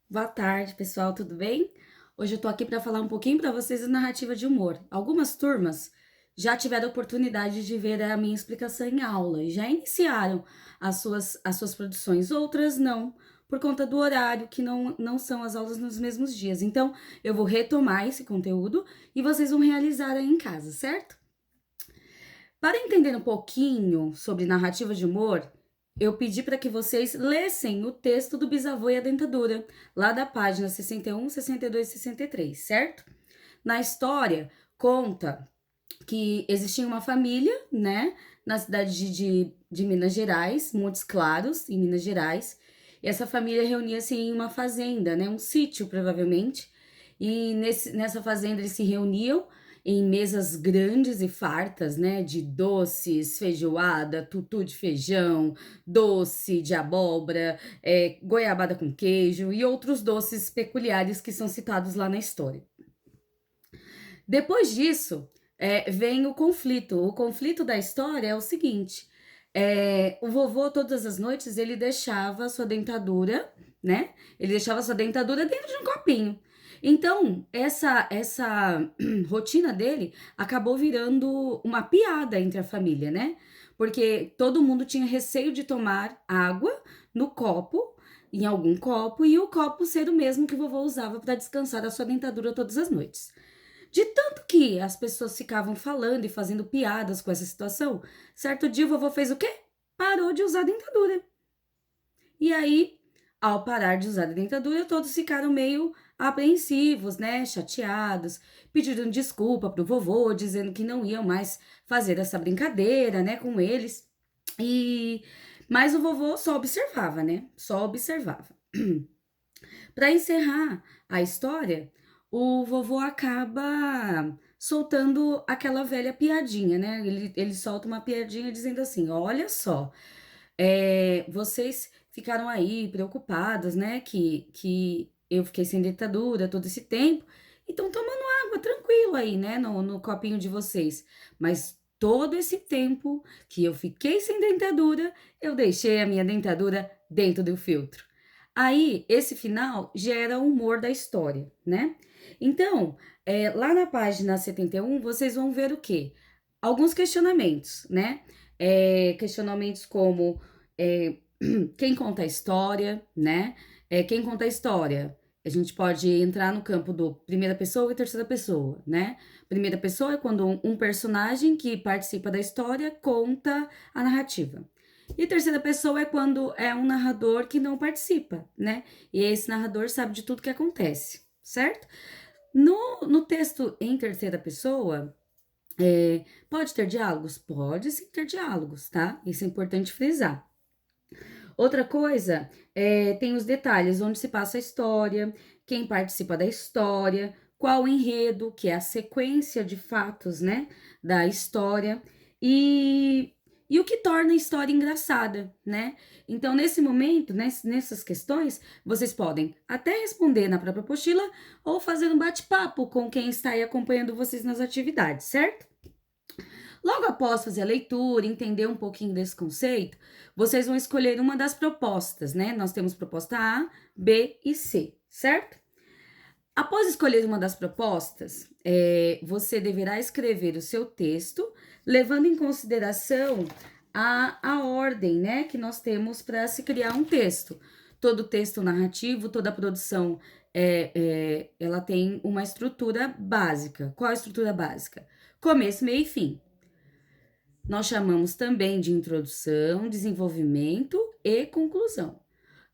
Boa tarde, pessoal, tudo bem? Hoje eu tô aqui para falar um pouquinho para vocês da narrativa de humor. Algumas turmas já tiveram a oportunidade de ver a minha explicação em aula e já iniciaram as suas produções, outras não, por conta do horário, que não são as aulas nos mesmos dias. Então, eu vou retomar esse conteúdo e vocês vão realizar aí em casa, certo? Para entender um pouquinho sobre narrativa de humor, eu pedi para que vocês lessem o texto do Bisavô e a Dentadura, lá da página 61, 62 e 63, certo? Na história, conta que existia uma família, né, na cidade de Minas Gerais, Montes Claros, em Minas Gerais, e essa família reunia-se em uma fazenda, né, um sítio, provavelmente, e nessa fazenda eles se reuniam em mesas grandes e fartas, né, de doces, feijoada, tutu de feijão, doce de abóbora, goiabada com queijo e outros doces peculiares que são citados lá na história. Depois disso, vem o conflito. O conflito da história é o seguinte: o vovô, todas as noites, ele deixava a sua dentadura, né? Ele deixava a sua dentadura dentro de um copinho. Então, essa rotina dele acabou virando uma piada entre a família, né? Porque todo mundo tinha receio de tomar água no copo, em algum copo, e o copo ser o mesmo que o vovô usava para descansar a sua dentadura todas as noites. De tanto que as pessoas ficavam falando e fazendo piadas com essa situação, certo dia o vovô fez o quê? Parou de usar dentadura. E aí, ao parar de usar a dentadura, todos ficaram meio apreensivos, né? Chateados, pediram desculpa pro vovô, dizendo que não iam mais fazer essa brincadeira, né, com eles. E mas o vovô só observava, né? Só observava. Para encerrar a história, o vovô acaba soltando aquela velha piadinha, né? Ele solta uma piadinha dizendo assim: Olha só, vocês ficaram aí preocupados, né? Que eu fiquei sem dentadura todo esse tempo, e estão tomando água tranquilo aí, né? No copinho de vocês. Mas todo esse tempo que eu fiquei sem dentadura, eu deixei a minha dentadura dentro do filtro. Aí, esse final gera o humor da história, né? Então, lá na página 71, vocês vão ver o quê? Alguns questionamentos, né? Questionamentos como é, quem conta a história, né? Quem conta a história? A gente pode entrar no campo do primeira pessoa e terceira pessoa, né? Primeira pessoa é quando um personagem que participa da história conta a narrativa. E terceira pessoa é quando é um narrador que não participa, né? E esse narrador sabe de tudo que acontece, certo? No texto em terceira pessoa, pode ter diálogos? Pode sim ter diálogos, tá? Isso é importante frisar. Outra coisa, tem os detalhes, onde se passa a história, quem participa da história, qual o enredo, que é a sequência de fatos, né, da história, e, e o que torna a história engraçada, né? Então, nesse momento, nessas questões, vocês podem até responder na própria apostila ou fazer um bate-papo com quem está aí acompanhando vocês nas atividades, certo? Logo após fazer a leitura, entender um pouquinho desse conceito, vocês vão escolher uma das propostas, né? Nós temos proposta A, B e C, certo? Após escolher uma das propostas, você deverá escrever o seu texto, levando em consideração a ordem, né, que nós temos para se criar um texto. Todo texto narrativo, toda produção, ela tem uma estrutura básica. Qual a estrutura básica? Começo, meio e fim. Nós chamamos também de introdução, desenvolvimento e conclusão.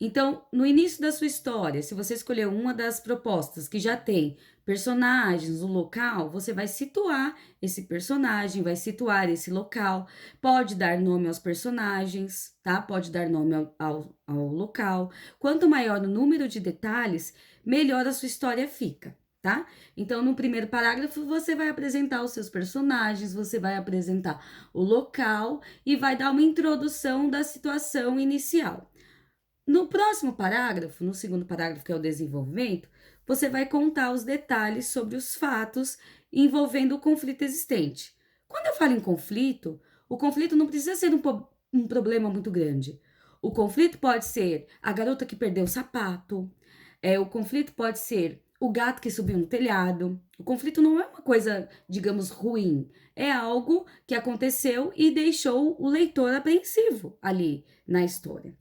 Então, no início da sua história, se você escolher uma das propostas que já tem personagens, o local, você vai situar esse personagem, vai situar esse local, pode dar nome aos personagens, tá? Pode dar nome ao local. Quanto maior o número de detalhes, melhor a sua história fica. Tá? Então, no primeiro parágrafo, você vai apresentar os seus personagens, você vai apresentar o local e vai dar uma introdução da situação inicial. No próximo parágrafo, no segundo parágrafo, que é o desenvolvimento, você vai contar os detalhes sobre os fatos envolvendo o conflito existente. Quando eu falo em conflito, o conflito não precisa ser um problema muito grande. O conflito pode ser a garota que perdeu o sapato, O conflito pode ser o gato que subiu no telhado. O conflito não é uma coisa, digamos, ruim. É algo que aconteceu e deixou o leitor apreensivo ali na história.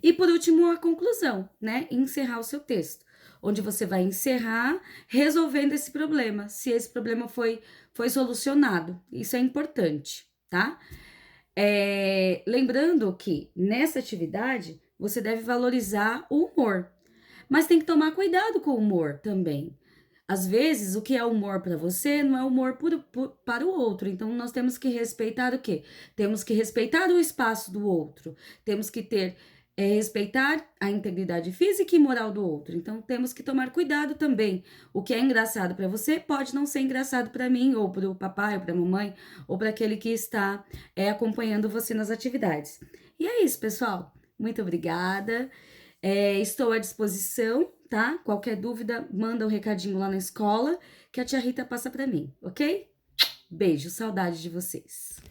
E por último, a conclusão, né? Encerrar o seu texto, onde você vai encerrar resolvendo esse problema, se esse problema foi solucionado. Isso é importante, tá? Lembrando que nessa atividade você deve valorizar o humor, mas tem que tomar cuidado com o humor também. Às vezes, o que é humor para você não é humor para o outro. Então, nós temos que respeitar o quê? Temos que respeitar o espaço do outro. Temos que respeitar a integridade física e moral do outro. Então, temos que tomar cuidado também. O que é engraçado para você pode não ser engraçado para mim, ou para o papai, ou para a mamãe, ou para aquele que está acompanhando você nas atividades. E é isso, pessoal. Muito obrigada. Estou à disposição, tá? Qualquer dúvida, manda um recadinho lá na escola que a tia Rita passa para mim, ok? Beijo, saudade de vocês.